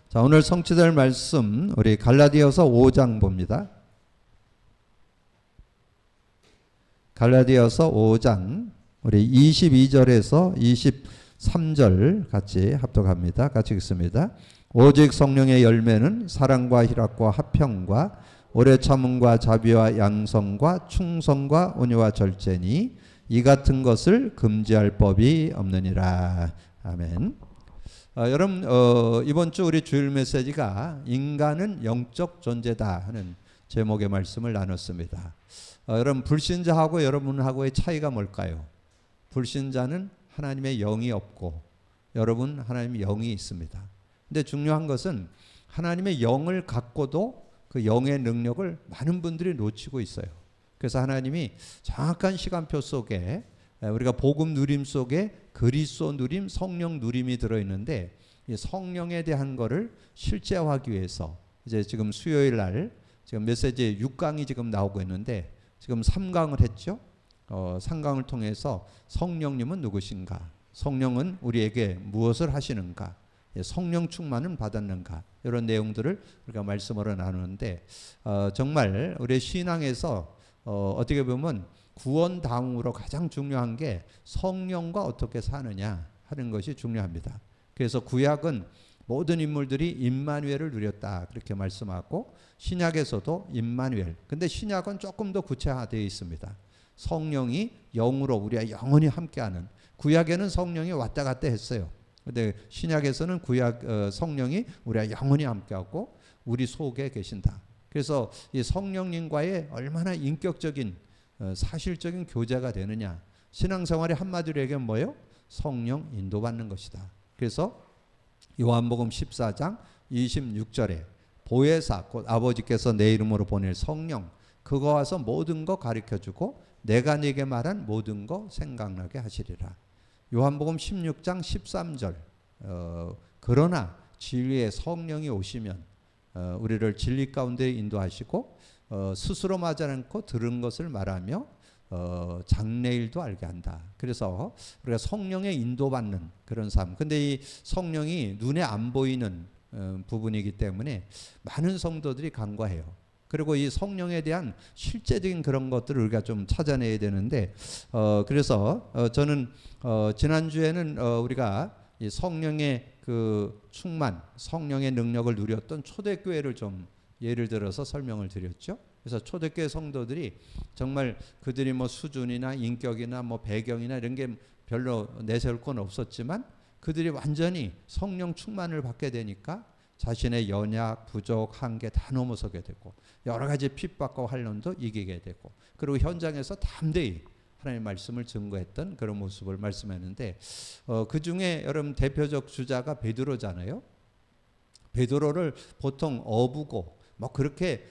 자, 오늘 성취될 말씀 우리 갈라디아서 5장 봅니다. 갈라디아서 5장 우리 22절에서 23절 같이 합독합니다. 같이 읽습니다. 오직 성령의 열매는 사랑과 희락과 화평과 오래 참음과 자비와 양성과 충성과 온유와 절제니 이 같은 것을 금지할 법이 없느니라. 아멘. 여러분 이번 주 우리 주일 메시지가 인간은 영적 존재다 하는 제목의 말씀을 나눴습니다. 여러분 불신자하고 여러분하고의 차이가 뭘까요? 불신자는 하나님의 영이 없고 여러분 하나님의 영이 있습니다. 근데 중요한 것은 하나님의 영을 갖고도 그 영의 능력을 많은 분들이 놓치고 있어요. 그래서 하나님이 정확한 시간표 속에 우리가 복음 누림 속에 그리스도 누림, 성령 누림이 들어있는데 이 성령에 대한 거를 실제화하기 위해서 이제 지금 수요일 날 지금 메시지 6강이 지금 나오고 있는데 지금 3강을 했죠. 3강을 통해서 성령님은 누구신가? 성령은 우리에게 무엇을 하시는가? 성령 충만은 받았는가? 이런 내용들을 우리가 말씀으로 나누는데 정말 우리 신앙에서 어떻게 보면 구원 다음으로 가장 중요한 게 성령과 어떻게 사느냐 하는 것이 중요합니다. 그래서 구약은 모든 인물들이 임마누엘을 누렸다 그렇게 말씀하고 신약에서도 임마누엘. 근데 신약은 조금 더 구체화되어 있습니다. 성령이 영으로 우리와 영원히 함께하는. 구약에는 성령이 왔다 갔다 했어요. 근데 신약에서는 구약 성령이 우리와 영원히 함께하고 우리 속에 계신다. 그래서 이 성령님과의 얼마나 인격적인 사실적인 교제가 되느냐. 신앙생활의 한마디로 얘기하면 뭐예요? 성령 인도받는 것이다. 그래서 요한복음 14장 26절에 보혜사 곧 아버지께서 내 이름으로 보낼 성령 그거 와서 모든 거 가르쳐주고 내가 네게 말한 모든 거 생각나게 하시리라. 요한복음 16장 13절 그러나 진리의 성령이 오시면 우리를 진리 가운데 인도하시고 스스로 말하지 않고 들은 것을 말하며 장래일도 알게 한다. 그래서 우리가 성령의 인도받는 그런 삶. 근데 이 성령이 눈에 안 보이는 부분이기 때문에 많은 성도들이 간과해요. 그리고 이 성령에 대한 실제적인 그런 것들을 우리가 좀 찾아내야 되는데 그래서 저는 지난주에는 우리가 이 성령의 그 충만, 성령의 능력을 누렸던 초대교회를 좀 예를 들어서 설명을 드렸죠. 그래서 초대교회 성도들이 정말 그들이 뭐 수준이나 인격이나 뭐 배경이나 이런 게 별로 내세울 건 없었지만 그들이 완전히 성령 충만을 받게 되니까 자신의 연약, 부족, 한계 다 넘어서게 되고 여러 가지 핍박과 환난도 이기게 되고 그리고 현장에서 담대히 하나님의 말씀을 증거했던 그런 모습을 말씀했는데 그 중에 여러분 대표적 주자가 베드로잖아요. 베드로를 보통 어부고 뭐 그렇게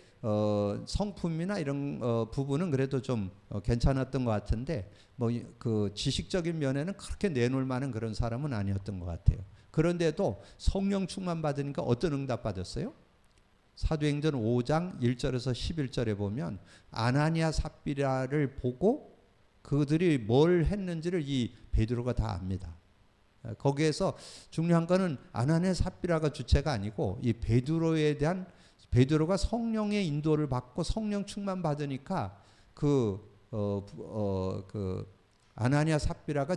성품이나 이런 부분은 그래도 좀 괜찮았던 것 같은데 뭐 그 지식적인 면에는 그렇게 내놓을 만한 그런 사람은 아니었던 것 같아요. 그런데도 성령 충만 받으니까 어떤 응답 받았어요? 사도행전 5장 1절에서 11절에 보면 아나니아 삽비라를 보고 그들이 뭘 했는지를 이 베드로가 다 압니다. 거기에서 중요한 거는 아나니아 삽비라가 주체가 아니고 이 베드로가 성령의 인도를 받고 성령 충만 받으니까 그 아나니아 삽비라가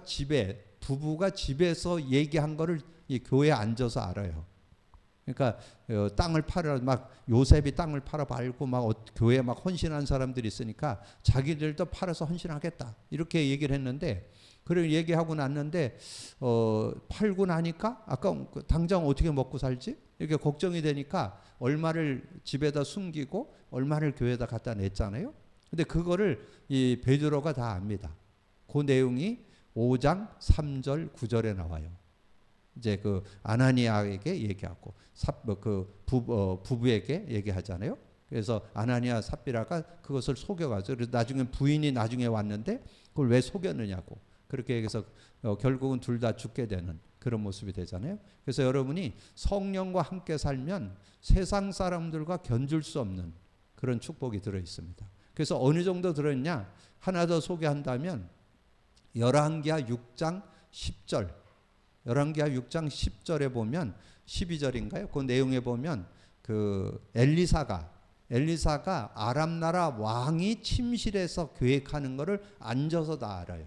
부부가 집에서 얘기한 거를 이 교회에 앉아서 알아요. 그러니까 땅을 팔아 막 요셉이 땅을 팔아 팔고 막 교회에 막 헌신한 사람들이 있으니까 자기들도 팔아서 헌신하겠다 이렇게 얘기를 했는데 그걸 얘기하고 났는데 팔고 나니까 아까 당장 어떻게 먹고 살지 이렇게 걱정이 되니까 얼마를 집에다 숨기고 얼마를 교회에다 갖다 냈잖아요. 근데 그거를 이 베드로가 다 압니다. 그 내용이 5장 3절 9절에 나와요. 이제 그 아나니아에게 얘기하고 부부에게 얘기하잖아요. 그래서 아나니아 삽비라가 그것을 속여가지고 그래서 나중에 부인이 나중에 왔는데 그걸 왜 속였느냐고 그렇게 해서 결국은 둘 다 죽게 되는 그런 모습이 되잖아요. 그래서 여러분이 성령과 함께 살면 세상 사람들과 견줄 수 없는 그런 축복이 들어 있습니다. 그래서 어느 정도 들어있냐 하나 더 소개한다면 열왕기하 6장 10절 열왕기하 6장 10절에 보면 12절인가요? 그 내용에 보면 그 엘리사가 아람 나라 왕이 침실에서 계획하는 것을 앉아서 다 알아요.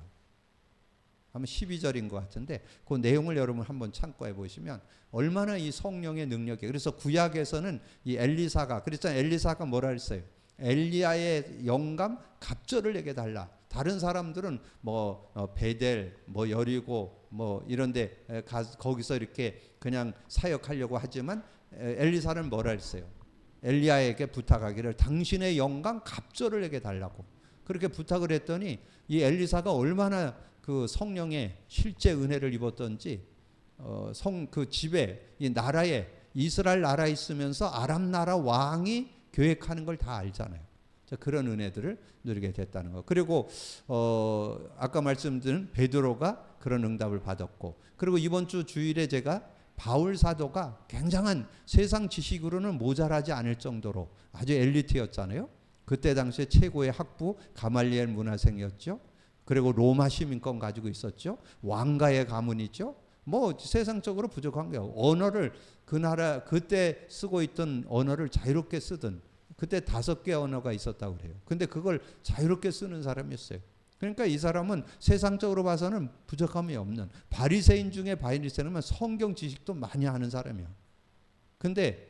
아마 12절인 것 같은데 그 내용을 여러분 한번 참고해 보시면 얼마나 이 성령의 능력이. 그래서 구약에서는 이 엘리사가, 그래서 엘리사가 뭐라 했어요? 엘리야의 영감 갑절을 내게 달라. 다른 사람들은 뭐 베델, 뭐 여리고 뭐 이런데 거기서 이렇게 그냥 사역하려고 하지만 엘리사는 뭐라 했어요? 엘리야에게 부탁하기를 당신의 영감 갑절을 내게 달라고 그렇게 부탁을 했더니 이 엘리사가 얼마나 그 성령의 실제 은혜를 입었던지 그 집에 이 나라에 이스라엘 나라에 있으면서 아람 나라 왕이 계획하는 걸 다 알잖아요. 그런 은혜들을 누리게 됐다는 거. 그리고 아까 말씀드린 베드로가 그런 응답을 받았고, 그리고 이번 주 주일에 제가 바울 사도가 굉장한 세상 지식으로는 모자라지 않을 정도로 아주 엘리트였잖아요. 그때 당시에 최고의 학부 가말리엘 문화생이었죠. 그리고 로마 시민권 가지고 있었죠. 왕가의 가문이죠. 뭐 세상적으로 부족한 게 언어를 그 나라 그때 쓰고 있던 언어를 자유롭게 쓰던, 그때 5개 언어가 있었다고 그래요. 근데 그걸 자유롭게 쓰는 사람이었어요. 그러니까 이 사람은 세상적으로 봐서는 부족함이 없는, 바리새인 중에 바리새인은 성경 지식도 많이 하는 사람이야. 근데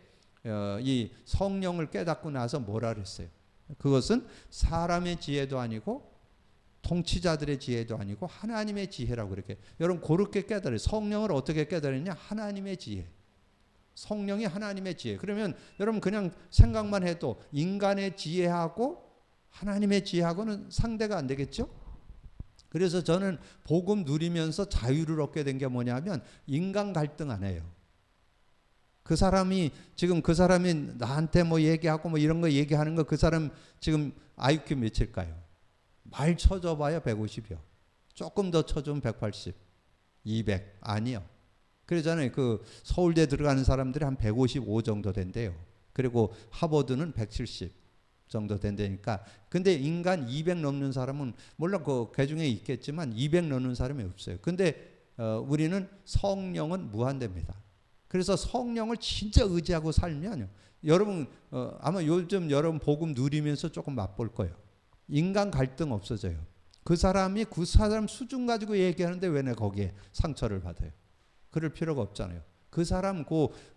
이 성령을 깨닫고 나서 뭐라 그랬어요? 그것은 사람의 지혜도 아니고 통치자들의 지혜도 아니고 하나님의 지혜라고 그렇게. 여러분 그렇게 깨달아요. 성령을 어떻게 깨달았냐? 하나님의 지혜. 성령이 하나님의 지혜. 그러면 여러분 그냥 생각만 해도 인간의 지혜하고 하나님의 지혜하고는 상대가 안 되겠죠? 그래서 저는 복음 누리면서 자유를 얻게 된 게 뭐냐면 인간 갈등 안 해요. 그 사람이 나한테 뭐 얘기하고 뭐 이런 거 얘기하는 거, 그 사람 지금 IQ 몇일까요? 말 쳐줘봐야 150이요. 조금 더 쳐주면 180, 200 아니요. 그러잖아요. 그 서울대 들어가는 사람들이 한 155 정도 된대요. 그리고 하버드는 170 정도 된다니까. 근데 인간 200 넘는 사람은 물론 그 중에 있겠지만 200 넘는 사람이 없어요. 근데 우리는 성령은 무한대입니다. 그래서 성령을 진짜 의지하고 살면 여러분 아마 요즘 여러분 복음 누리면서 조금 맛볼 거예요. 인간 갈등 없어져요. 그 사람 수준 가지고 얘기하는데 왜 내가 거기에 상처를 받아요? 그럴 필요가 없잖아요. 그 사람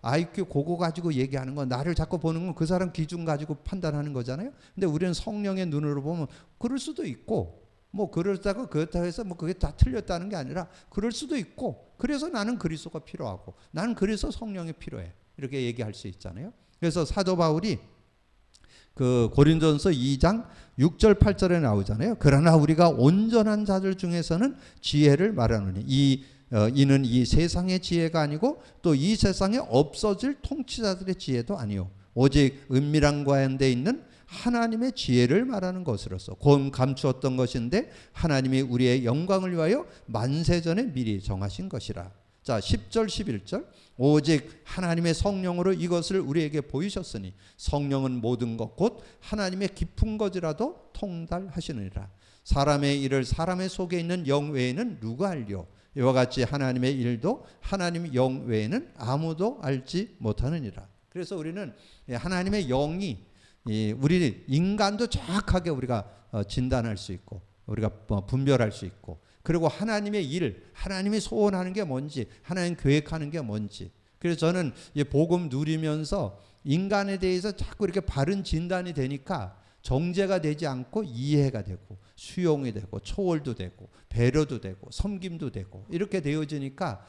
IQ 그거 가지고 얘기하는 건, 나를 자꾸 보는 건 그 사람 기준 가지고 판단하는 거잖아요. 근데 우리는 성령의 눈으로 보면 그럴 수도 있고, 뭐 그렇다고 해서 뭐 그게 다 틀렸다는 게 아니라 그럴 수도 있고, 그래서 나는 그리스도가 필요하고 나는 그래서 성령이 필요해, 이렇게 얘기할 수 있잖아요. 그래서 사도 바울이 그 고린도전서 2장 6절 8절에 나오잖아요. 그러나 우리가 온전한 자들 중에서는 지혜를 말하노니 이는 이 세상의 지혜가 아니고 또 이 세상에 없어질 통치자들의 지혜도 아니요 오직 은밀한 가운데 있는 하나님의 지혜를 말하는 것으로서 곧 감추었던 것인데 하나님이 우리의 영광을 위하여 만세전에 미리 정하신 것이라. 자, 10절 11절 오직 하나님의 성령으로 이것을 우리에게 보이셨으니 성령은 모든 것 곧 하나님의 깊은 것이라도 통달하시느니라. 사람의 일을 사람의 속에 있는 영 외에는 누가 알리오? 이와 같이 하나님의 일도 하나님 영 외에는 아무도 알지 못하느니라. 그래서 우리는 하나님의 영이 우리 인간도 정확하게 우리가 진단할 수 있고 우리가 분별할 수 있고, 그리고 하나님의 일, 하나님이 소원하는 게 뭔지, 하나님 계획하는 게 뭔지. 그래서 저는 복음 누리면서 인간에 대해서 자꾸 이렇게 바른 진단이 되니까 정죄가 되지 않고 이해가 되고 수용이 되고 초월도 되고 배려도 되고 섬김도 되고 이렇게 되어지니까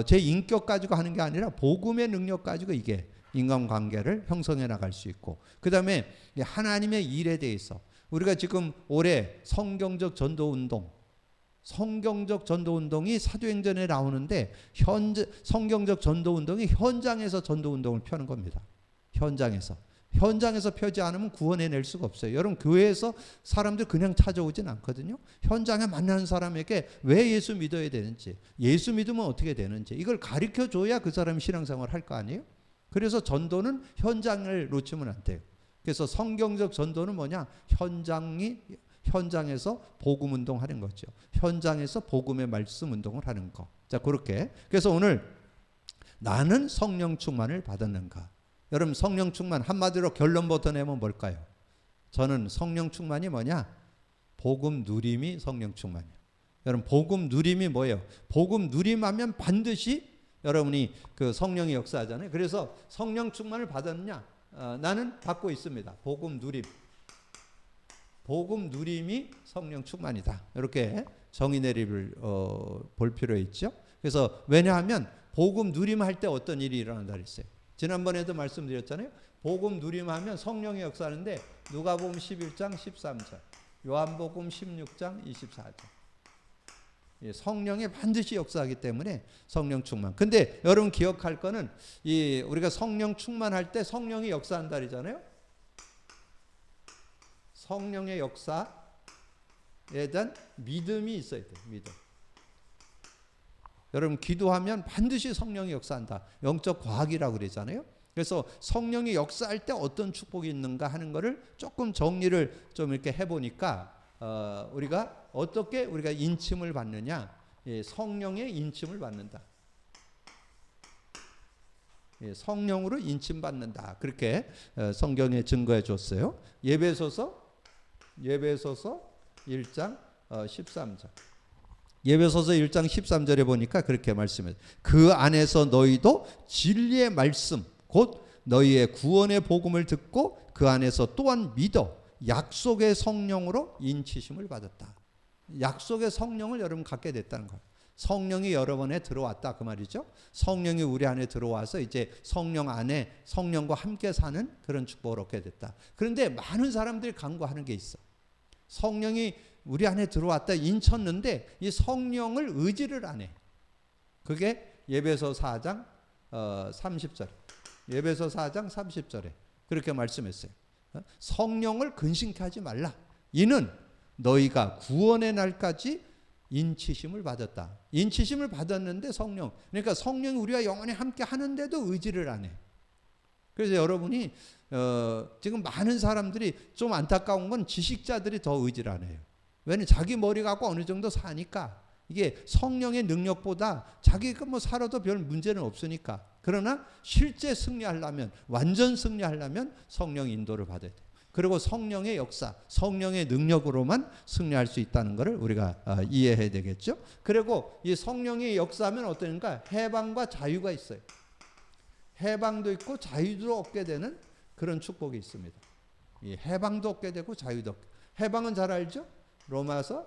제 인격 가지고 하는 게 아니라 복음의 능력 가지고 이게 인간관계를 형성해 나갈 수 있고, 그 다음에 하나님의 일에 대해서 우리가 지금 올해 성경적 전도운동이 사도행전에 나오는데 성경적 전도운동이 현장에서 전도운동을 펴는 겁니다. 현장에서 펴지 않으면 구원해낼 수가 없어요. 여러분 교회에서 사람들 그냥 찾아오진 않거든요. 현장에 만나는 사람에게 왜 예수 믿어야 되는지, 예수 믿으면 어떻게 되는지 이걸 가르쳐줘야 그 사람이 신앙생활을 할 거 아니에요. 그래서 전도는 현장을 놓치면 안 돼요. 그래서 성경적 전도는 뭐냐? 현장에서 복음 운동하는 거죠. 현장에서 복음의 말씀 운동을 하는 거. 자, 그렇게. 그래서 오늘 나는 성령 충만을 받았는가? 여러분, 성령 충만 한마디로 결론부터 내면 뭘까요? 저는 성령 충만이 뭐냐? 복음 누림이 성령 충만이에요. 여러분, 복음 누림이 뭐예요? 복음 누림하면 반드시 여러분이 그 성령이 역사하잖아요. 그래서 성령 충만을 받았느냐? 나는 받고 있습니다. 복음 누림. 복음 누림이 성령 충만이다. 이렇게 정의 내립을 볼 필요 있죠. 그래서 왜냐하면 복음 누림할 때 어떤 일이 일어난다 그랬어요. 지난번에도 말씀드렸잖아요. 복음 누림하면 성령이 역사하는데 누가복음 11장 13절, 요한복음 16장 24절. 성령이 반드시 역사하기 때문에 성령 충만. 근데 여러분 기억할 거는 우리가 성령 충만할 때 성령이 역사한다 그러잖아요. 성령의 역사에 대한 믿음이 있어야 돼요. 믿음. 여러분 기도하면 반드시 성령이 역사한다. 영적 과학이라고 그러잖아요. 그래서 성령이 역사할 때 어떤 축복이 있는가 하는 거를 조금 정리를 좀 이렇게 해보니까 우리가 어떻게 우리가 인침을 받느냐? 성령의 인침을 받는다. 성령으로 인침받는다. 그렇게 성경에 증거해 줬어요. 예배소서 1장 13절. 예배소서 1장 13절에 보니까 그렇게 말씀해요. 그 안에서 너희도 진리의 말씀 곧 너희의 구원의 복음을 듣고 그 안에서 또한 믿어 약속의 성령으로 인치심을 받았다. 약속의 성령을 여러분 갖게 됐다는 거예요. 성령이 여러분에 들어왔다 그 말이죠. 성령이 우리 안에 들어와서 이제 성령 안에 성령과 함께 사는 그런 축복을 얻게 됐다. 그런데 많은 사람들이 간구하는 게 있어. 성령이 우리 안에 들어왔다 인쳤는데 이 성령을 의지를 안 해. 그게 예배서 4장 30절. 예배서 4장 30절에 그렇게 말씀했어요. 성령을 근심케 하지 말라. 이는 너희가 구원의 날까지 인치심을 받았다. 인치심을 받았는데 성령. 그러니까 성령이 우리와 영원히 함께 하는데도 의지를 안 해. 그래서 여러분이 지금 많은 사람들이 좀 안타까운 건 지식자들이 더 의지를 안 해요. 왜냐면 자기 머리 갖고 어느 정도 사니까 이게 성령의 능력보다 자기가 뭐 살아도 별 문제는 없으니까. 그러나 실제 승리하려면 완전 승리하려면 성령 인도를 받아야 돼요. 그리고 성령의 역사, 성령의 능력으로만 승리할 수 있다는 것을 우리가 이해해야 되겠죠. 그리고 이 성령의 역사하면 어떠니까 해방과 자유가 있어요. 해방도 있고 자유도 얻게 되는 그런 축복이 있습니다. 이 해방도 얻게 되고 자유도 얻게. 해방은 잘 알죠? 로마서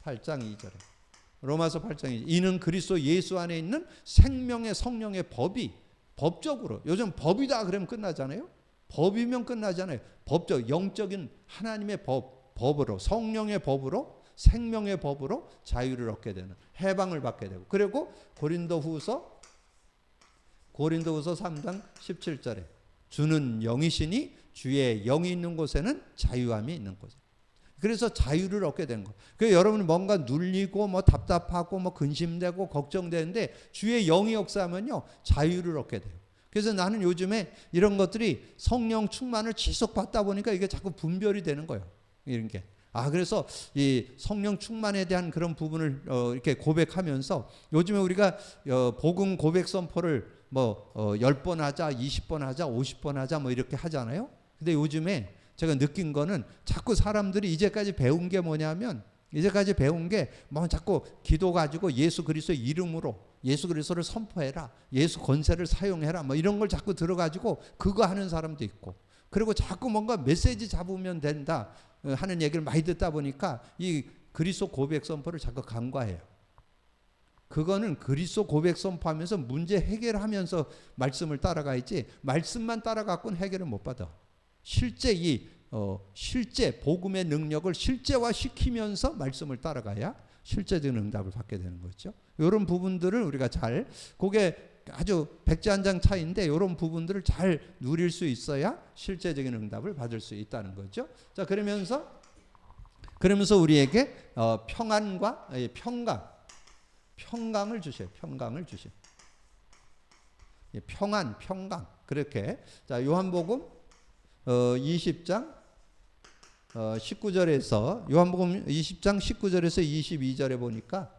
8장 2절에. 로마서 8장 2절. 이는 그리스도 예수 안에 있는 생명의 성령의 법이 법적으로 요즘 법이다 그러면 끝나잖아요. 법이면 끝나잖아요. 법적 영적인 하나님의 법으로 성령의 법으로 생명의 법으로 자유를 얻게 되는 해방을 받게 되고 그리고 고린도후서 3장 17절에 주는 영이시니 주의 영이 있는 곳에는 자유함이 있는 곳. 그래서 자유를 얻게 되는 거예요. 그래서 여러분이 뭔가 눌리고 뭐 답답하고 뭐 근심되고 걱정되는데 주의 영이 역사하면요 자유를 얻게 돼요. 그래서 나는 요즘에 이런 것들이 성령 충만을 지속 받다 보니까 이게 자꾸 분별이 되는 거예요. 이런 게. 그래서 이 성령 충만에 대한 그런 부분을 이렇게 고백하면서 요즘에 우리가 복음 고백 선포를 뭐 10번 하자, 20번 하자, 50번 하자 뭐 이렇게 하잖아요. 근데 요즘에 제가 느낀 거는 자꾸 사람들이 이제까지 배운 게 뭐냐면 이제까지 배운 게 뭐 자꾸 기도 가지고 예수 그리스도의 이름으로 예수 그리스도를 선포해라. 예수 권세를 사용해라. 뭐 이런 걸 자꾸 들어가지고 그거 하는 사람도 있고 그리고 자꾸 뭔가 메시지 잡으면 된다 하는 얘기를 많이 듣다 보니까 이 그리스도 고백 선포를 자꾸 간과해요. 그거는 그리스도 고백 선포하면서 문제 해결하면서 말씀을 따라가야지 말씀만 따라갖고는 해결을 못 받아. 실제 실제 복음의 능력을 실제화 시키면서 말씀을 따라가야 실제적인 응답을 받게 되는 거죠. 이런 부분들을 우리가 잘 그게 아주 백지 한 장 차이인데 이런 부분들을 잘 누릴 수 있어야 실제적인 응답을 받을 수 있다는 거죠. 자 그러면서 우리에게 평안과 평강을 주셔요. 평강을 주셔요. 평강 그렇게 자 요한복음 20장 19절에서 요한복음 20장 19절에서 22절에 보니까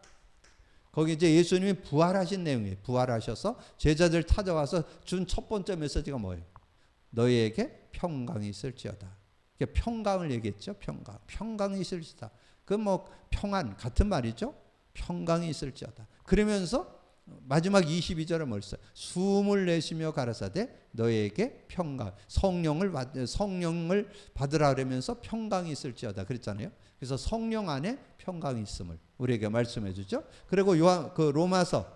거기 이제 예수님이 부활하신 내용이에요. 부활하셔서 제자들 찾아와서 준 첫 번째 메시지가 뭐예요? 너희에게 평강이 있을지어다. 평강을 얘기했죠. 평강이 있을지어다. 그 뭐 평안 같은 말이죠. 평강이 있을지어다. 그러면서 마지막 22절에 뭘 써요? 숨을 내쉬며 가라사대 너희에게 평강, 성령을 받으라 그러면서 평강이 있을지어다 그랬잖아요. 그래서 성령 안에 평강이 있음을 우리에게 말씀해 주죠. 그리고 로마서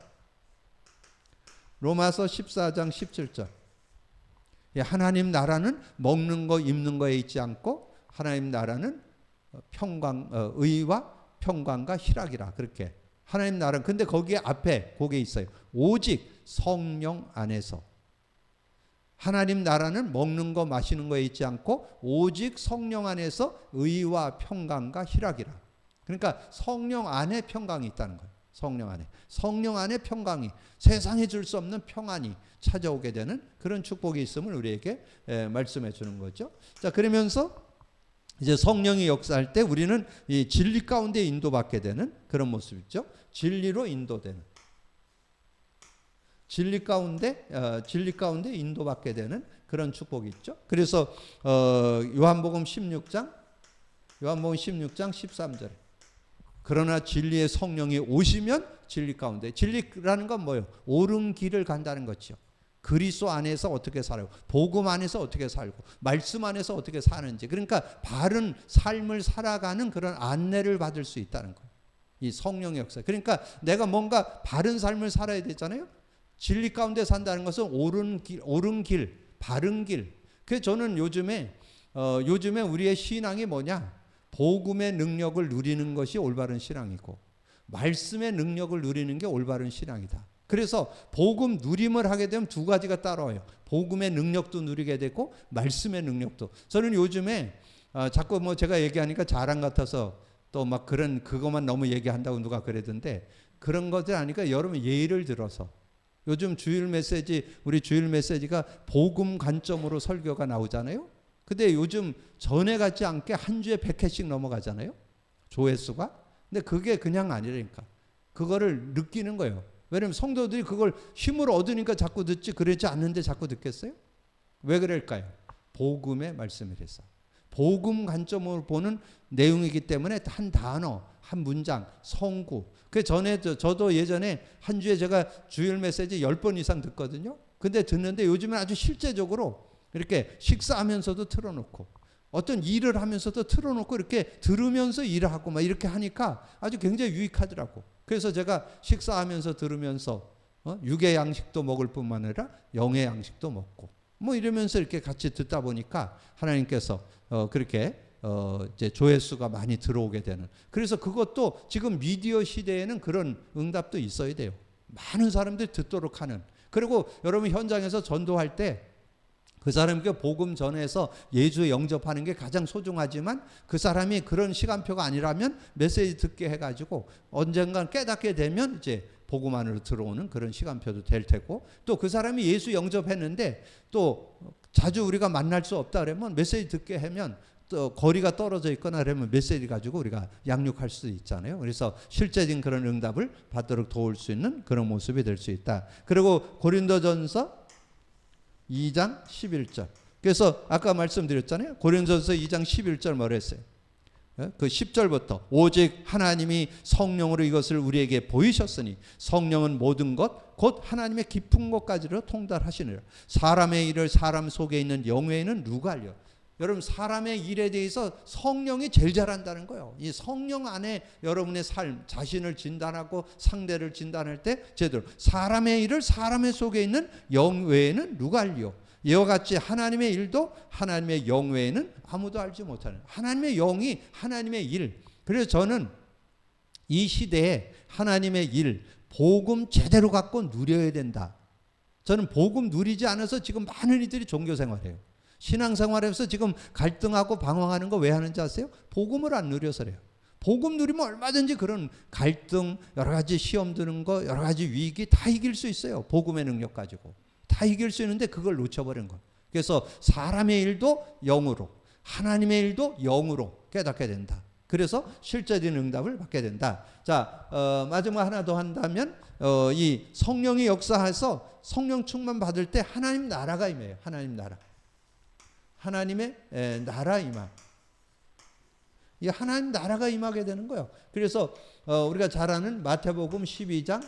14장 17절. 하나님 나라는 먹는 거 입는 거에 있지 않고 하나님 나라는 의와 평강과 희락이라 그렇게. 하나님 나라. 근데 거기에 앞에 그게 있어요. 오직 성령 안에서. 하나님 나라는 먹는 거 마시는 거에 있지 않고 오직 성령 안에서 의와 평강과 희락이라. 그러니까 성령 안에 평강이 있다는 거예요. 성령 안에 평강이, 세상에 줄 수 없는 평안이 찾아오게 되는 그런 축복이 있음을 우리에게 말씀해 주는 거죠. 자, 그러면서 이제 성령이 역사할 때 우리는 이 진리 가운데 인도받게 되는 그런 모습이죠. 진리로 인도되는. 진리 가운데 인도받게 되는 그런 축복이 있죠. 그래서 요한복음 16장 13절에 그러나 진리의 성령이 오시면 진리 가운데. 진리라는 건 뭐예요? 옳은 길을 간다는 거죠. 그리스도 안에서 어떻게 살고, 복음 안에서 어떻게 살고, 말씀 안에서 어떻게 사는지. 그러니까 바른 삶을 살아가는 그런 안내를 받을 수 있다는 거예요. 이 성령의 역사. 그러니까 내가 뭔가 바른 삶을 살아야 되잖아요. 진리 가운데 산다는 것은 옳은 길, 바른 길. 그래서 저는 요즘에 우리의 신앙이 뭐냐? 복음의 능력을 누리는 것이 올바른 신앙이고 말씀의 능력을 누리는 게 올바른 신앙이다. 그래서 복음 누림을 하게 되면 두 가지가 따라와요. 복음의 능력도 누리게 되고 말씀의 능력도. 저는 요즘에 자꾸 뭐 제가 얘기하니까 자랑 같아서 또 막 그것만 너무 얘기한다고 누가 그러던데 그런 것들 아니까 여러분 예를 들어서 요즘 우리 주일 메시지가 복음 관점으로 설교가 나오잖아요. 근데 요즘 전에 같지 않게 한 주에 100회씩 넘어가잖아요. 조회수가. 근데 그게 그냥 아니라니까. 그거를 느끼는 거예요. 왜냐면 성도들이 그걸 힘을 얻으니까 자꾸 듣지 그러지 않는데 자꾸 듣겠어요? 왜 그럴까요? 복음의 말씀이라서. 복음 관점으로 보는 내용이기 때문에 한 단어, 한 문장, 성구. 저도 예전에 한 주에 제가 주일 메시지 10번 이상 듣거든요. 근데 듣는데 요즘은 아주 실제적으로 이렇게 식사하면서도 틀어놓고 어떤 일을 하면서도 틀어놓고 이렇게 들으면서 일을 하고 막 이렇게 하니까 아주 굉장히 유익하더라고. 그래서 제가 식사하면서 들으면서 육의 양식도 먹을 뿐만 아니라 영의 양식도 먹고 뭐 이러면서 이렇게 같이 듣다 보니까 하나님께서 그렇게 이제 조회수가 많이 들어오게 되는. 그래서 그것도 지금 미디어 시대에는 그런 응답도 있어야 돼요. 많은 사람들이 듣도록 하는. 그리고 여러분 현장에서 전도할 때 그 사람에게 복음 전해서 예수 영접하는 게 가장 소중하지만 그 사람이 그런 시간표가 아니라면 메시지 듣게 해가지고 언젠간 깨닫게 되면 이제 복음 안으로 들어오는 그런 시간표도 될 테고 또 그 사람이 예수 영접했는데 또 자주 우리가 만날 수 없다 그러면 메시지 듣게 하면 또 거리가 떨어져 있거나 그러면 메시지 가지고 우리가 양육할 수 있잖아요. 그래서 실제적인 그런 응답을 받도록 도울 수 있는 그런 모습이 될 수 있다. 그리고 고린도전서 2장 11절. 그래서 아까 말씀드렸잖아요. 고린도전서 2장 11절 뭐라 했어요? 그 10절부터 오직 하나님이 성령으로 이것을 우리에게 보이셨으니 성령은 모든 것 곧 하나님의 깊은 것까지로 통달하시느라 사람의 일을 사람 속에 있는 영외에는 누가 알려? 여러분 사람의 일에 대해서 성령이 제일 잘한다는 거예요. 이 성령 안에 여러분의 삶 자신을 진단하고 상대를 진단할 때 제대로 사람의 일을 사람의 속에 있는 영 외에는 누가 알려? 이와 같이 하나님의 일도 하나님의 영 외에는 아무도 알지 못하는 하나님의 영이 하나님의 일. 그래서 저는 이 시대에 하나님의 일 복음 제대로 갖고 누려야 된다. 저는 복음 누리지 않아서 지금 많은 이들이 종교생활해요. 신앙생활에서 지금 갈등하고 방황하는 거 왜 하는지 아세요? 복음을 안 누려서 그래요. 복음 누리면 얼마든지 그런 갈등, 여러 가지 시험 드는 거, 여러 가지 위기 다 이길 수 있어요. 복음의 능력 가지고. 다 이길 수 있는데 그걸 놓쳐버린 거예요. 그래서 사람의 일도 영으로, 하나님의 일도 영으로 깨닫게 된다. 그래서 실제적인 응답을 받게 된다. 자, 마지막 하나 더 한다면 이 성령이 역사해서 성령 충만 받을 때 하나님 나라가 임해요. 하나님 나라. 하나님의 나라 임함. 이 하나님 나라가 임하게 되는 거예요. 그래서 우리가 잘 아는 마태복음 12장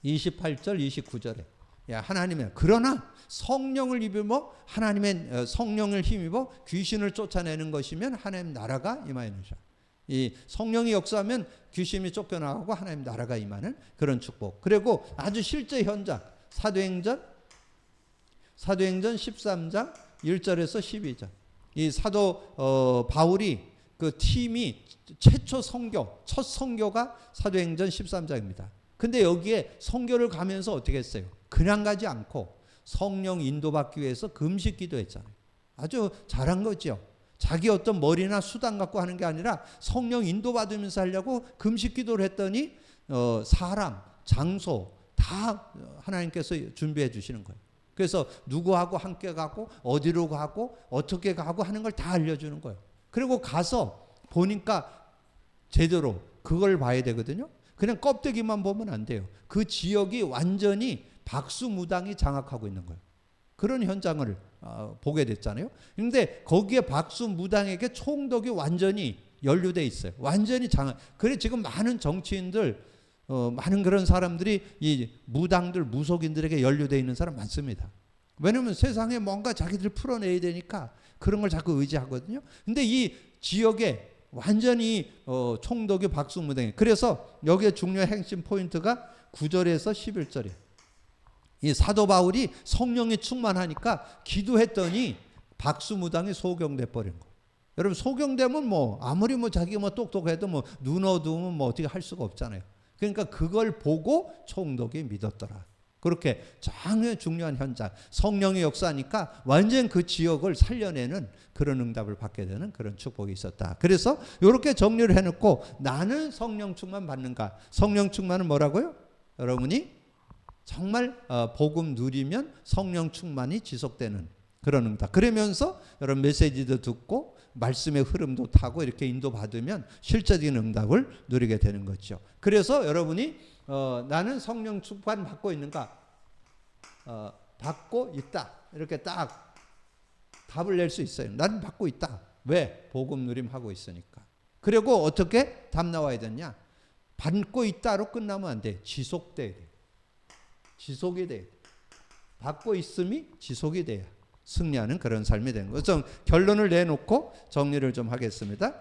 28절 29절에 하나님의 그러나 성령을 입으며 하나님의 성령을 힘입어 귀신을 쫓아내는 것이면 하나님 나라가 임하는 것이다. 이 성령이 역사하면 귀신이 쫓겨나가고 하나님 나라가 임하는 그런 축복. 그리고 아주 실제 현장 사도행전 13장 1절에서 12절. 이 사도 바울이 그 팀이 최초 선교, 첫 선교가 사도행전 13장입니다. 근데 여기에 선교를 가면서 어떻게 했어요? 그냥 가지 않고 성령 인도받기 위해서 금식 기도했잖아요. 아주 잘한 거죠. 자기 어떤 머리나 수단 갖고 하는 게 아니라 성령 인도받으면서 하려고 금식 기도를 했더니 사람, 장소 다 하나님께서 준비해 주시는 거예요. 그래서 누구하고 함께 가고 어디로 가고 어떻게 가고 하는 걸 다 알려주는 거예요. 그리고 가서 보니까 제대로 그걸 봐야 되거든요. 그냥 껍데기만 보면 안 돼요. 그 지역이 완전히 박수무당이 장악하고 있는 거예요. 그런 현장을 보게 됐잖아요. 그런데 거기에 박수무당에게 총독이 완전히 연루돼 있어요. 완전히 장악. 그래 지금 많은 정치인들, 많은 그런 사람들이 이 무당들, 무속인들에게 연루돼 있는 사람 많습니다. 왜냐하면 세상에 뭔가 자기들 풀어내야 되니까 그런 걸 자꾸 의지하거든요. 근데 이 지역에 완전히 총독이 박수무당이에요. 그래서 여기에 중요한 핵심 포인트가 9절에서 11절이에요. 이 사도 바울이 성령이 충만하니까 기도했더니 박수무당이 소경돼 버린 거예요. 여러분 소경되면 뭐 아무리 뭐 자기가 뭐 똑똑해도 뭐 눈 어두우면 뭐 어떻게 할 수가 없잖아요. 그러니까 그걸 보고 총독이 믿었더라. 그렇게 정말 중요한 현장. 성령이 역사하니까 완전 그 지역을 살려내는 그런 응답을 받게 되는 그런 축복이 있었다. 그래서 이렇게 정리를 해놓고 나는 성령 충만 받는가? 성령 충만은 뭐라고요? 여러분이 정말 복음 누리면 성령 충만이 지속되는 그런 응답. 그러면서 여러분 메시지도 듣고 말씀의 흐름도 타고 이렇게 인도받으면 실제적인 응답을 누리게 되는 거죠. 그래서 여러분이 나는 성령 충만 받고 있는가? 받고 있다. 이렇게 딱 답을 낼 수 있어요. 나는 받고 있다. 왜? 복음 누림하고 있으니까. 그리고 어떻게 답 나와야 되냐? 받고 있다로 끝나면 안 돼. 지속돼야 돼. 지속이 돼야 돼. 받고 있음이 지속이 돼야 승리하는 그런 삶이 되는 거죠. 결론을 내놓고 정리를 좀 하겠습니다.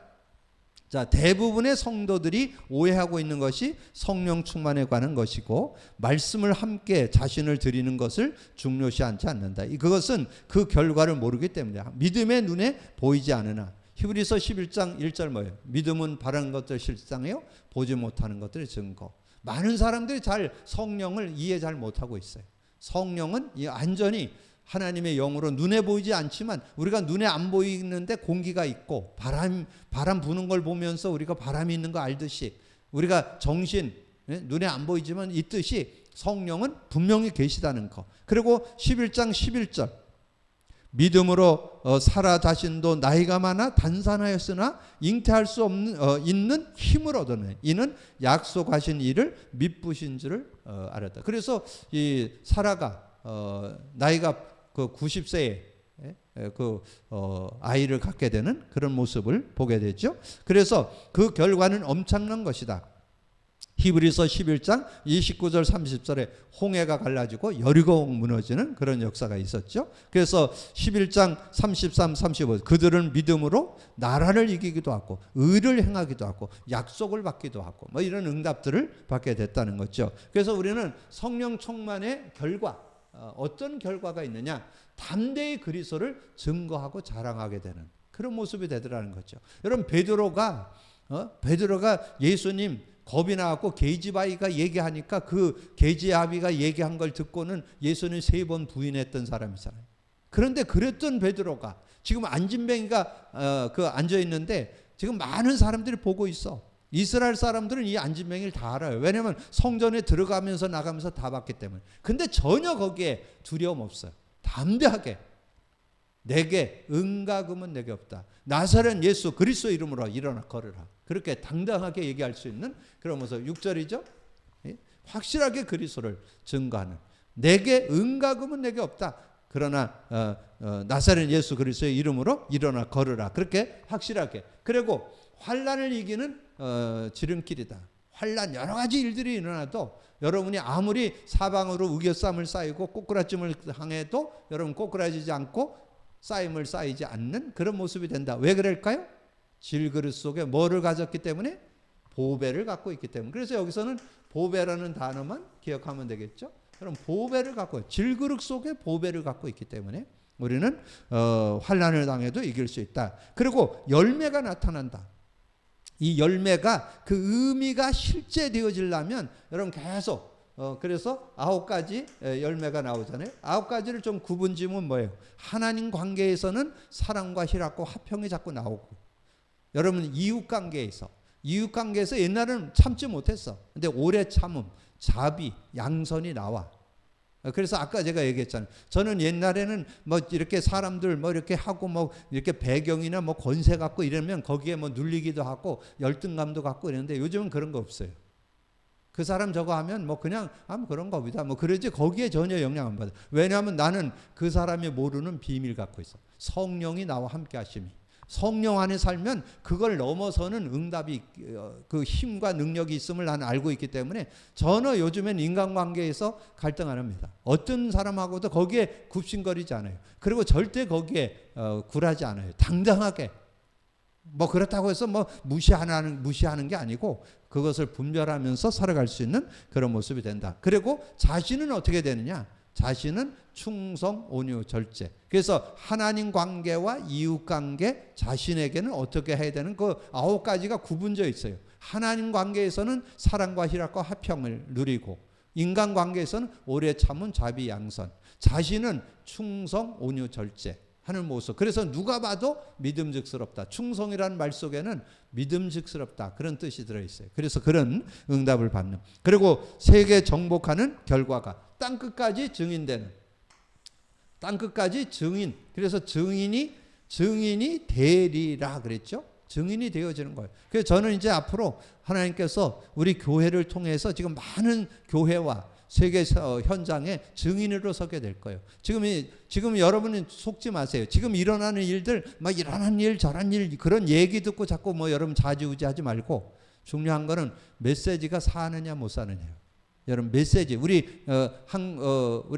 자, 대부분의 성도들이 오해하고 있는 것이 성령 충만에 관한 것이고 말씀을 함께 자신을 드리는 것을 중요시 하지 않는다. 그것은 그 결과를 모르기 때문이야. 믿음의 눈에 보이지 않으나. 히브리서 11장 1절 뭐예요? 믿음은 바라는 것들 실상이요 보지 못하는 것들의 증거. 많은 사람들이 잘 성령을 이해 잘 못하고 있어요. 성령은 완전히 하나님의 영으로 눈에 보이지 않지만 우리가 눈에 안 보이는데 공기가 있고 바람 부는 걸 보면서 우리가 바람이 있는 거 알듯이 우리가 정신 눈에 안 보이지만 있듯이 성령은 분명히 계시다는 거. 그리고 11장 11절 믿음으로 사라 자신도 나이가 많아 단산하였으나 잉태할 수 있는 힘을 얻었네. 이는 약속하신 이를 믿으신 줄을 알았다. 그래서 이 사라가 나이가 그 90세에 아이를 갖게 되는 그런 모습을 보게 되죠. 그래서 그 결과는 엄청난 것이다. 히브리서 11장 29절 30절에 홍해가 갈라지고 여리고가 무너지는 그런 역사가 있었죠. 그래서 11장 33, 35 그들은 믿음으로 나라를 이기기도 하고 의를 행하기도 하고 약속을 받기도 하고 뭐 이런 응답들을 받게 됐다는 거죠. 그래서 우리는 성령 충만의 결과 어떤 결과가 있느냐? 담대히 그리스도를 증거하고 자랑하게 되는 그런 모습이 되더라는 거죠. 여러분 베드로가 예수님 겁이 나갖고 게이지바이가 얘기하니까 그 게이지아비가 얘기한 걸 듣고는 예수님 3번 부인했던 사람이잖아요. 그런데 그랬던 베드로가 지금 안진뱅이가 앉아 있는데 지금 많은 사람들이 보고 있어. 이스라엘 사람들은 이 안진뱅이를 다 알아요. 왜냐하면 성전에 들어가면서 나가면서 다 봤기 때문에. 근데 전혀 거기에 두려움 없어요. 담대하게 내게 은과 금은 내게 없다. 나사렛 예수 그리스도 이름으로 일어나 걸으라. 그렇게 당당하게 얘기할 수 있는 그러면서 6절이죠. 확실하게 그리스도를 증거하는 내게 은과 금은 내게 없다. 그러나 나사렛 예수 그리스도의 이름으로 일어나 걸으라. 그렇게 확실하게. 그리고 환난을 이기는 지름길이다. 환난 여러 가지 일들이 일어나도 여러분이 아무리 사방으로 우겨쌈을 쌓이고 꼬꾸라짐을 당해도 여러분 꼬꾸라지지 않고 쌓임을 쌓이지 않는 그런 모습이 된다. 왜 그럴까요? 질그릇 속에 뭐를 가졌기 때문에? 보배를 갖고 있기 때문에. 그래서 여기서는 보배라는 단어만 기억하면 되겠죠. 그럼 보배를 갖고 질그릇 속에 보배를 갖고 있기 때문에 우리는 환난을 당해도 이길 수 있다. 그리고 열매가 나타난다. 이 열매가 그 의미가 실제되어지려면 여러분 계속 그래서 9가지 열매가 나오잖아요. 9가지를 좀 구분지으면 뭐예요? 하나님 관계에서는 사랑과 희락과 화평이 자꾸 나오고, 여러분 이웃관계에서 옛날에는 참지 못했어. 근데 오래 참음, 자비, 양선이 나와. 그래서 아까 제가 얘기했잖아요. 저는 옛날에는 뭐 이렇게 사람들 뭐 이렇게 하고 뭐 이렇게 배경이나 뭐 권세 갖고 이러면 거기에 뭐 눌리기도 하고 열등감도 갖고 이랬는데 요즘은 그런 거 없어요. 그 사람 저거 하면 뭐 그냥 그런 겁니다. 뭐 그러지 거기에 전혀 영향 안 받아. 왜냐하면 나는 그 사람이 모르는 비밀 갖고 있어. 성령이 나와 함께 하심이. 성령 안에 살면 그걸 넘어서는 응답이 그 힘과 능력이 있음을 나는 알고 있기 때문에 전혀 요즘엔 인간관계에서 갈등 안 합니다. 어떤 사람하고도 거기에 굽신거리지 않아요. 그리고 절대 거기에 굴하지 않아요. 당당하게. 뭐 그렇다고 해서 뭐 무시하는 게 아니고 그것을 분별하면서 살아갈 수 있는 그런 모습이 된다. 그리고 자신은 어떻게 되느냐? 자신은 충성, 온유, 절제. 그래서 하나님 관계와 이웃 관계, 자신에게는 어떻게 해야 되는 그 9가지가 구분되어 있어요. 하나님 관계에서는 사랑과 희락과 화평을 누리고, 인간 관계에서는 오래 참은 자비, 양선. 자신은 충성, 온유, 절제 하는 모습. 그래서 누가 봐도 믿음직스럽다. 충성이라는 말 속에는 믿음직스럽다. 그런 뜻이 들어있어요. 그래서 그런 응답을 받는. 그리고 세계 정복하는 결과가 땅끝까지 증인되는. 땅끝까지 증인. 그래서 증인이 되리라 그랬죠. 증인이 되어지는 거예요. 그래서 저는 이제 앞으로 하나님께서 우리 교회를 통해서 지금 많은 교회와 세계 현장에 증인으로 서게 될 거예요. 지금 여러분은 속지 마세요. 지금 일어나는 일들, 막 일어난 일, 저런 일, 그런 얘기 듣고 자꾸 뭐 여러분 좌지우지하지 말고 중요한 거는 메시지가 사느냐 못 사느냐예요. 여러분 메시지 우리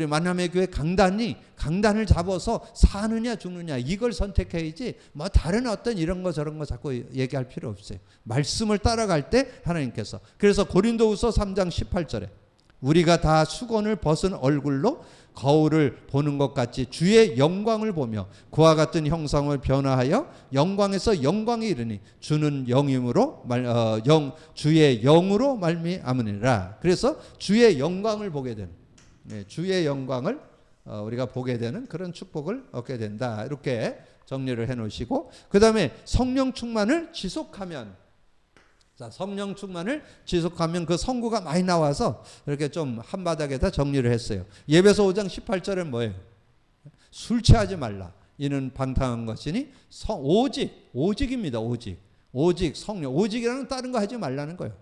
만남의 교회 강단을 잡아서 사느냐 죽느냐 이걸 선택해야지 뭐 다른 어떤 이런 거 저런 거 자꾸 얘기할 필요 없어요. 말씀을 따라갈 때 하나님께서 그래서 고린도후서 3장 18절에 우리가 다 수건을 벗은 얼굴로 거울을 보는 것 같이 주의 영광을 보며 그와 같은 형상을 변화하여 영광에서 영광에 이르니 주는 영임으로 주의 영으로 말미암으니라. 그래서 주의 영광을 보게 되는 주의 영광을 우리가 보게 되는 그런 축복을 얻게 된다. 이렇게 정리를 해 놓으시고 그 다음에 성령 충만을 지속하면 성령 충만을 지속하면 그 성구가 많이 나와서 이렇게 좀 한바닥에다 정리를 했어요. 예배서 5장 18절은 뭐예요? 술 취하지 말라. 이는 방탕한 것이니 오직입니다. 오직 성령. 오직이라는 다른 거 하지 말라는 거예요.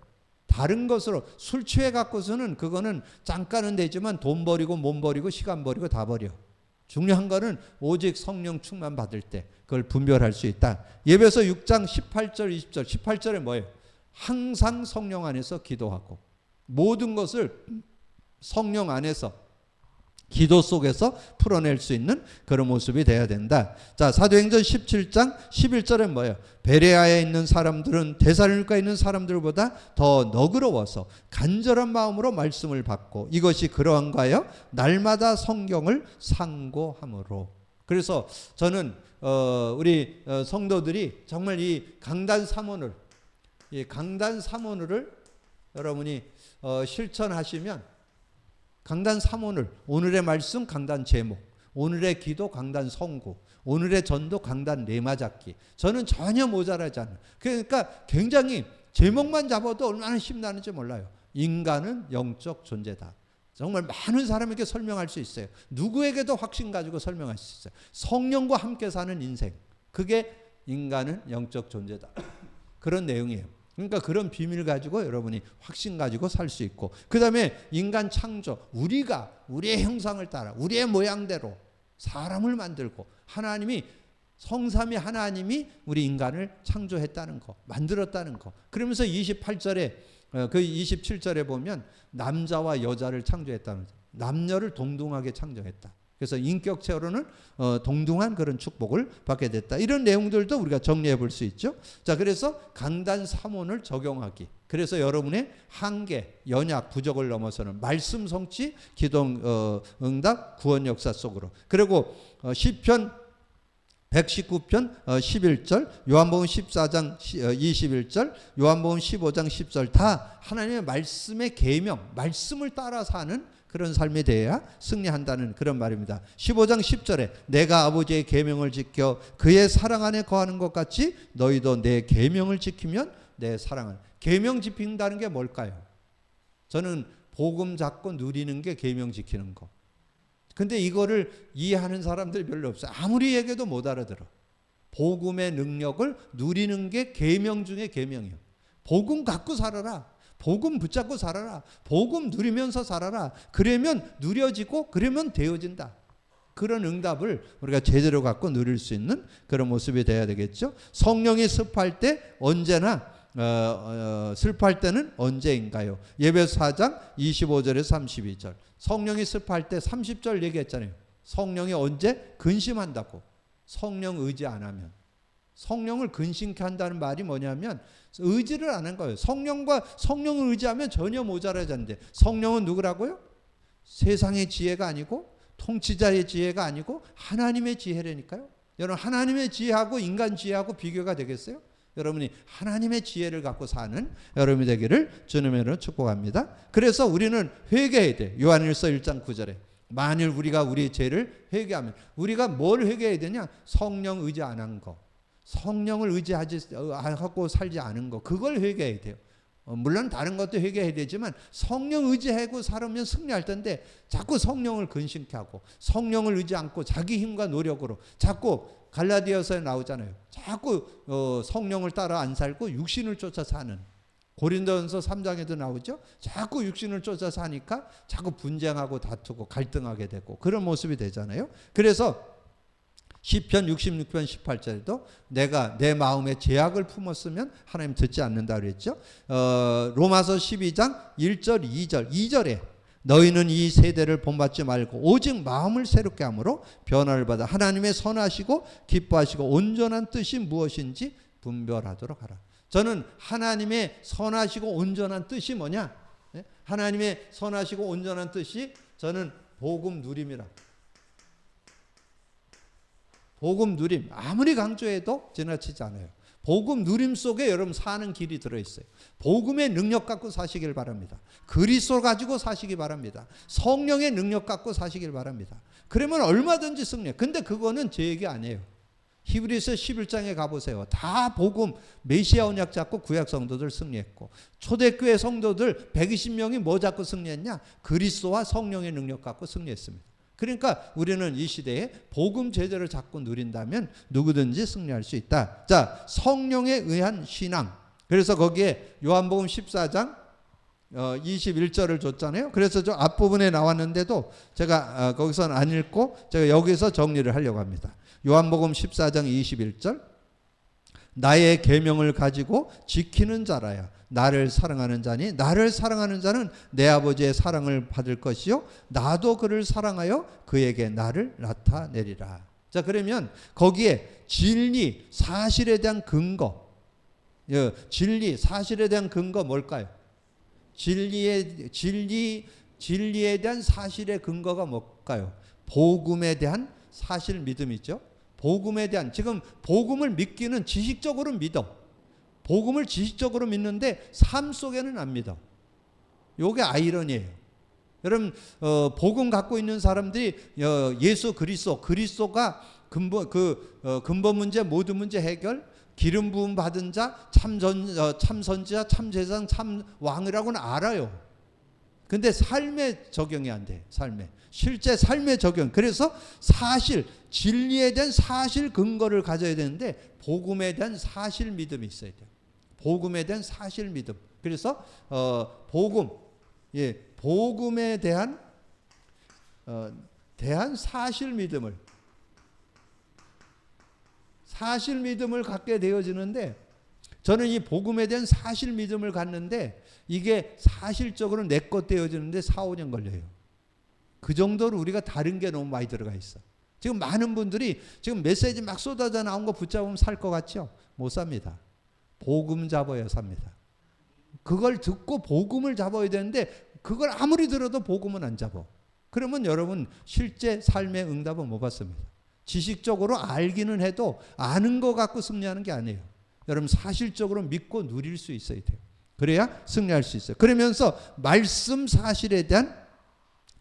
다른 것으로 술 취해 갖고서는 그거는 잠깐은 되지만 돈 버리고 몸 버리고 시간 버리고 다 버려. 중요한 거는 오직 성령 충만 받을 때 그걸 분별할 수 있다. 예배서 6장 18절 20절 18절에 뭐예요? 항상 성령 안에서 기도하고 모든 것을 성령 안에서 기도 속에서 풀어낼 수 있는 그런 모습이 돼야 된다. 자, 사도행전 17장 11절에 뭐예요? 베레아에 있는 사람들은 데살로니가에 있는 사람들보다 더 너그러워서 간절한 마음으로 말씀을 받고 이것이 그러한가요? 날마다 성경을 상고함으로. 그래서 저는 우리 성도들이 정말 이 강단 삼원을 여러분이 실천하시면 강단 삼원을 오늘의 말씀 강단 제목, 오늘의 기도 강단 성구, 오늘의 전도 강단 레마잡기 저는 전혀 모자라지 않아요. 그러니까 굉장히 제목만 잡아도 얼마나 힘나는지 몰라요. 인간은 영적 존재다. 정말 많은 사람에게 설명할 수 있어요. 누구에게도 확신 가지고 설명할 수 있어요. 성령과 함께 사는 인생. 그게 인간은 영적 존재다. 그런 내용이에요. 그러니까 그런 비밀 가지고 여러분이 확신 가지고 살 수 있고, 그 다음에 인간 창조, 우리가 우리의 형상을 따라 우리의 모양대로 사람을 만들고, 하나님이 성삼위 하나님이 우리 인간을 창조했다는 거, 만들었다는 거. 그러면서 28절에 그 27절에 보면 남자와 여자를 창조했다는 거죠. 남녀를 동등하게 창조했다. 그래서 인격체로는 동등한 그런 축복을 받게 됐다. 이런 내용들도 우리가 정리해 볼 수 있죠. 자, 그래서 강단 3원을 적용하기. 그래서 여러분의 한계, 연약, 부족을 넘어서는 말씀 성취, 기도 응답, 구원 역사 속으로. 그리고 시편 119편 11절, 요한복음 14장 21절, 요한복음 15장 10절 다 하나님의 말씀의 계명, 말씀을 따라 사는 그런 삶이 되어야 승리한다는 그런 말입니다. 15장 10절에 내가 아버지의 계명을 지켜 그의 사랑 안에 거하는 것 같이 너희도 내 계명을 지키면 내 사랑을. 계명 지킨다는 게 뭘까요? 저는 복음 잡고 누리는 게 계명 지키는 거. 근데 이거를 이해하는 사람들이 별로 없어요. 아무리 얘기해도 못 알아들어. 복음의 능력을 누리는 게 계명 중에 계명이에요. 복음 갖고 살아라. 복음 붙잡고 살아라. 복음 누리면서 살아라. 그러면 누려지고 그러면 되어진다. 그런 응답을 우리가 제대로 갖고 누릴 수 있는 그런 모습이 돼야 되겠죠. 성령이 습할 때 언제나 슬퍼할 때는 언제인가요? 예배서 4장 25절에서 32절. 성령이 습할 때 30절 얘기했잖아요. 성령이 언제 근심한다고. 성령 의지 안 하면. 성령을 근심케 한다는 말이 뭐냐면 의지를 안 한 거예요. 성령을 의지하면 전혀 모자라졌는데, 성령은 누구라고요? 세상의 지혜가 아니고 통치자의 지혜가 아니고 하나님의 지혜라니까요. 여러분, 하나님의 지혜하고 인간 지혜하고 비교가 되겠어요? 여러분이 하나님의 지혜를 갖고 사는 여러분이 되기를 주님의 이름으로 축복합니다. 그래서 우리는 회개해야 돼. 요한일서 1장 9절에 만일 우리가 우리의 죄를 회개하면, 우리가 뭘 회개해야 되냐? 성령 의지 안 한 거, 성령을 의지하고 살지 않은 거, 그걸 회개해야 돼요. 물론 다른 것도 회개해야 되지만 성령 의지하고 살으면 승리할 텐데, 자꾸 성령을 근심케 하고 성령을 의지 않고 자기 힘과 노력으로 자꾸, 갈라디아서에 나오잖아요. 자꾸 성령을 따라 안 살고 육신을 쫓아 사는, 고린도전서 3장에도 나오죠. 자꾸 육신을 쫓아 사니까 자꾸 분쟁하고 다투고 갈등하게 되고 그런 모습이 되잖아요. 그래서 시편 66편 18절에도 내가 내 마음에 죄악을 품었으면 하나님 듣지 않는다 그랬죠. 로마서 12장 1절 2절에 너희는 이 세대를 본받지 말고 오직 마음을 새롭게 함으로 변화를 받아 하나님의 선하시고 기뻐하시고 온전한 뜻이 무엇인지 분별하도록 하라. 저는 하나님의 선하시고 온전한 뜻이 뭐냐? 하나님의 선하시고 온전한 뜻이 저는 복음 누림이라. 복음 누림, 아무리 강조해도 지나치지 않아요. 복음 누림 속에 여러분 사는 길이 들어있어요. 복음의 능력 갖고 사시길 바랍니다. 그리스도 가지고 사시기 바랍니다. 성령의 능력 갖고 사시길 바랍니다. 그러면 얼마든지 승리해요. 근데 그거는 제 얘기 아니에요. 히브리서 11장에 가보세요. 다 복음, 메시아 언약 잡고 구약 성도들 승리했고, 초대교회 성도들 120명이 뭐 잡고 승리했냐? 그리스도와 성령의 능력 갖고 승리했습니다. 그러니까 우리는 이 시대에 복음 제대로 잡고 누린다면 누구든지 승리할 수 있다. 자, 성령에 의한 신앙. 그래서 거기에 요한복음 14장 21절을 줬잖아요. 그래서 저 앞부분에 나왔는데도 제가 거기서는 안 읽고 제가 여기서 정리를 하려고 합니다. 요한복음 14장 21절. 나의 계명을 가지고 지키는 자라야 나를 사랑하는 자니 나를 사랑하는 자는 내 아버지의 사랑을 받을 것이요 나도 그를 사랑하여 그에게 나를 나타내리라. 자, 그러면 거기에 진리, 사실에 대한 근거, 진리, 사실에 대한 근거 뭘까요? 진리에 대한 사실의 근거가 뭘까요? 복음에 대한 사실 믿음이죠. 복음에 대한, 지금 복음을 믿기는 지식적으로 믿어. 복음을 지식적으로 믿는데 삶 속에는 안 믿어. 이게 아이러니예요. 여러분, 복음 갖고 있는 사람들이 예수 그리스도가 근본 문제, 모든 문제 해결, 기름 부음 받은 자, 참 선지자, 참 제사장, 참 왕이라고는 알아요. 근데 삶에 적용이 안 돼. 삶에. 실제 삶에 적용. 그래서 사실, 진리에 대한 사실 근거를 가져야 되는데 복음에 대한 사실 믿음이 있어야 돼요. 복음에 대한 사실 믿음. 그래서 복음, 복음에 대한 사실 믿음을 갖게 되어지는데, 저는 이 복음에 대한 사실 믿음을 갖는데 이게 사실적으로 내 것 되어지는데 4, 5년 걸려요. 그 정도로 우리가 다른 게 너무 많이 들어가 있어. 지금 많은 분들이 지금 메시지 막 쏟아져 나온 거 붙잡으면 살 것 같죠? 못 삽니다. 복음 잡아야 삽니다. 그걸 듣고 복음을 잡아야 되는데 그걸 아무리 들어도 복음은 안 잡아. 그러면 여러분 실제 삶의 응답은 못 받습니다. 지식적으로 알기는 해도 아는 거 갖고 승리하는 게 아니에요. 여러분 사실적으로 믿고 누릴 수 있어야 돼요. 그래야 승리할 수 있어요. 그러면서 말씀 사실에 대한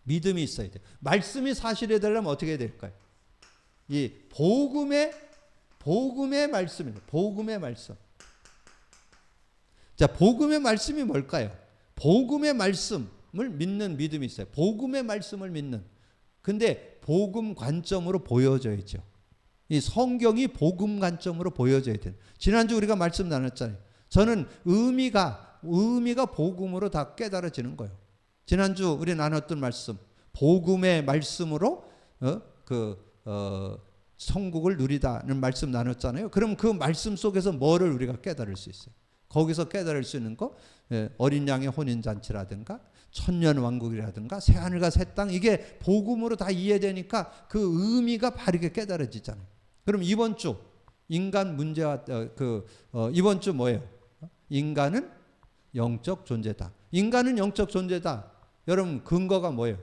믿음이 있어야 돼요. 말씀이 사실이 되려면 어떻게 해야 될까요? 이 복음의 말씀이에요. 복음의 말씀. 자, 복음의 말씀이 뭘까요? 복음의 말씀을 믿는 믿음이 있어요. 복음의 말씀을 믿는. 근데 복음 관점으로 보여져야죠. 이 성경이 복음 관점으로 보여져야 돼요. 지난주 우리가 말씀 나눴잖아요. 저는 의미가 복음으로 다 깨달아지는 거예요. 지난주 우리 나눴던 말씀, 복음의 말씀으로 천국을 누리다는 말씀 나눴잖아요. 그럼 그 말씀 속에서 뭐를 우리가 깨달을 수 있어요? 거기서 깨달을 수 있는 거, 어린 양의 혼인잔치라든가 천년왕국이라든가 새하늘과 새 땅, 이게 복음으로 다 이해되니까 그 의미가 바르게 깨달아지잖아요. 그럼 이번 주 인간 문제와 이번 주 뭐예요? 인간은 영적 존재다. 인간은 영적 존재다. 여러분 근거가 뭐예요?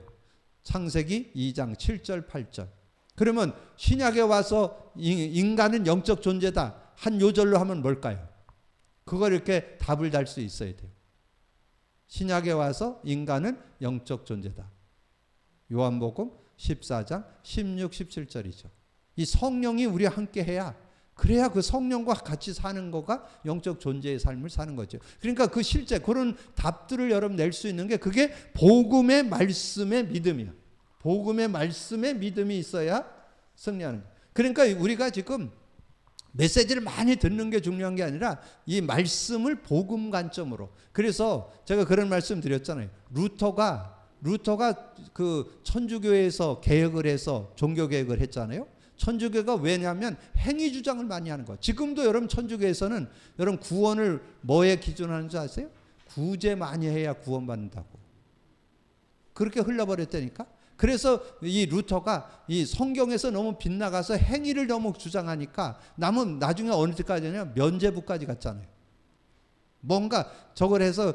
창세기 2장 7절 8절. 그러면 신약에 와서 인간은 영적 존재다. 한 요절로 하면 뭘까요? 그걸 이렇게 답을 달 수 있어야 돼요. 신약에 와서 인간은 영적 존재다. 요한복음 14장 16, 17절이죠. 이 성령이 우리와 함께 해야, 그래야 그 성령과 같이 사는 거가 영적 존재의 삶을 사는 거죠. 그러니까 그 실제 그런 답들을 여러분 낼 수 있는 게 그게 복음의 말씀의 믿음이야. 복음의 말씀의 믿음이 있어야 승리하는 거예요. 그러니까 우리가 지금 메시지를 많이 듣는 게 중요한 게 아니라 이 말씀을 복음 관점으로. 그래서 제가 그런 말씀 드렸잖아요. 루터가 그 천주교에서 개혁을 해서 종교 개혁을 했잖아요. 천주교가 왜냐하면 행위 주장을 많이 하는 거예요. 지금도 여러분 천주교에서는 여러분 구원을 뭐에 기준하는 줄 아세요? 구제 많이 해야 구원받는다고. 그렇게 흘러버렸다니까. 그래서 이 루터가 이 성경에서 너무 빗나가서 행위를 너무 주장하니까 남은 나중에 어느 때까지냐 면죄부까지 갔잖아요. 뭔가 저걸 해서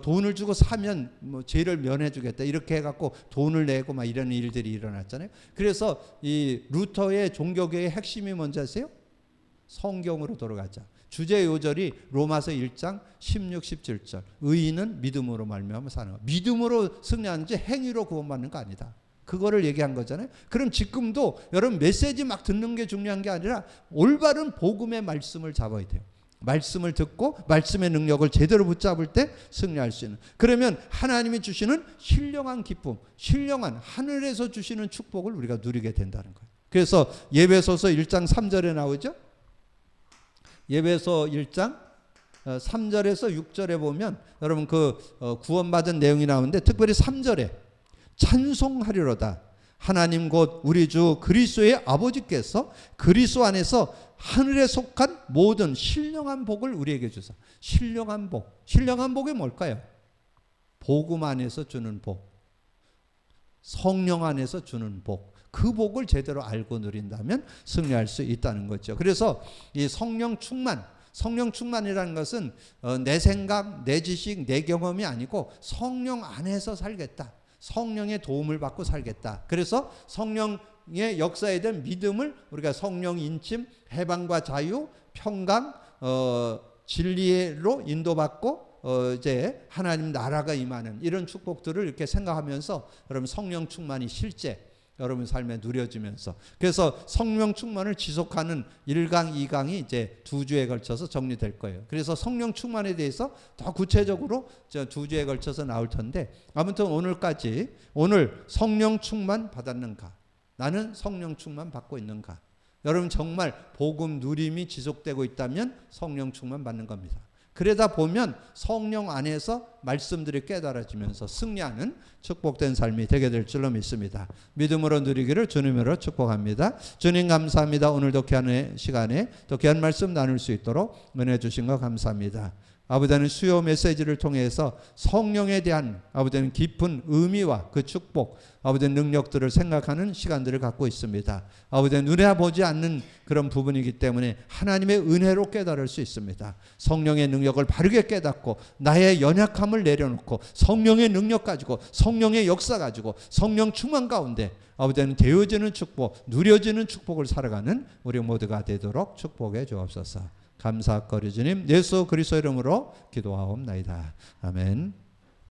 돈을 주고 사면 뭐 죄를 면해주겠다 이렇게 해갖고 돈을 내고 막 이런 일들이 일어났잖아요. 그래서 이 루터의 종교계의 핵심이 뭔지 아세요? 성경으로 돌아가자. 주제 요절이 로마서 1장 16, 17절. 의인은 믿음으로 말미암아 사는 거. 믿음으로 승리하는지 행위로 구원받는 거 아니다. 그거를 얘기한 거잖아요. 그럼 지금도 여러분 메시지 막 듣는 게 중요한 게 아니라 올바른 복음의 말씀을 잡아야 돼요. 말씀을 듣고 말씀의 능력을 제대로 붙잡을 때 승리할 수 있는. 그러면 하나님이 주시는 신령한 기쁨, 신령한 하늘에서 주시는 축복을 우리가 누리게 된다는 거예요. 그래서 예배소서 1장 3절에 나오죠. 예배소 1장 3절에서 6절에 보면 여러분 그 구원받은 내용이 나오는데 특별히 3절에 찬송하리로다. 하나님 곧 우리 주 그리스도의 아버지께서 그리스도 안에서 하늘에 속한 모든 신령한 복을 우리에게 주사. 신령한 복. 신령한 복이 뭘까요? 복음 안에서 주는 복. 성령 안에서 주는 복. 그 복을 제대로 알고 누린다면 승리할 수 있다는 거죠. 그래서 이 성령 충만이라는 것은 내 생각, 내 지식, 내 경험이 아니고 성령 안에서 살겠다. 성령의 도움을 받고 살겠다. 그래서 성령의 역사에 대한 믿음을 우리가 성령 인침, 해방과 자유, 평강, 진리로 인도받고 이제 하나님 나라가 임하는 이런 축복들을 이렇게 생각하면서 여러분 성령 충만이 실제 여러분 삶에 누려지면서. 그래서 성령 충만을 지속하는 1강, 2강이 이제 2주에 걸쳐서 정리될 거예요. 그래서 성령 충만에 대해서 더 구체적으로 2주에 걸쳐서 나올 텐데, 아무튼 오늘 성령 충만 받았는가? 나는 성령 충만 받고 있는가? 여러분 정말 복음 누림이 지속되고 있다면 성령 충만 받는 겁니다. 그러다 보면 성령 안에서 말씀들이 깨달아지면서 승리하는 축복된 삶이 되게 될 줄로 믿습니다. 믿음으로 누리기를 주님으로 축복합니다. 주님 감사합니다. 오늘도 귀한 시간에 또 귀한 말씀 나눌 수 있도록 은혜 주신 거 감사합니다. 아버지는 수요 메시지를 통해서 성령에 대한 아버지는 깊은 의미와 그 축복, 아버지는 능력들을 생각하는 시간들을 갖고 있습니다. 아버지는 눈에 보지 않는 그런 부분이기 때문에 하나님의 은혜로 깨달을 수 있습니다. 성령의 능력을 바르게 깨닫고 나의 연약함을 내려놓고 성령의 능력 가지고 성령의 역사 가지고 성령 충만 가운데 아버지는 되어지는 축복, 누려지는 축복을 살아가는 우리 모두가 되도록 축복해 주옵소서. 감사거리 주님 예수 그리스도 이름으로 기도하옵나이다. 아멘.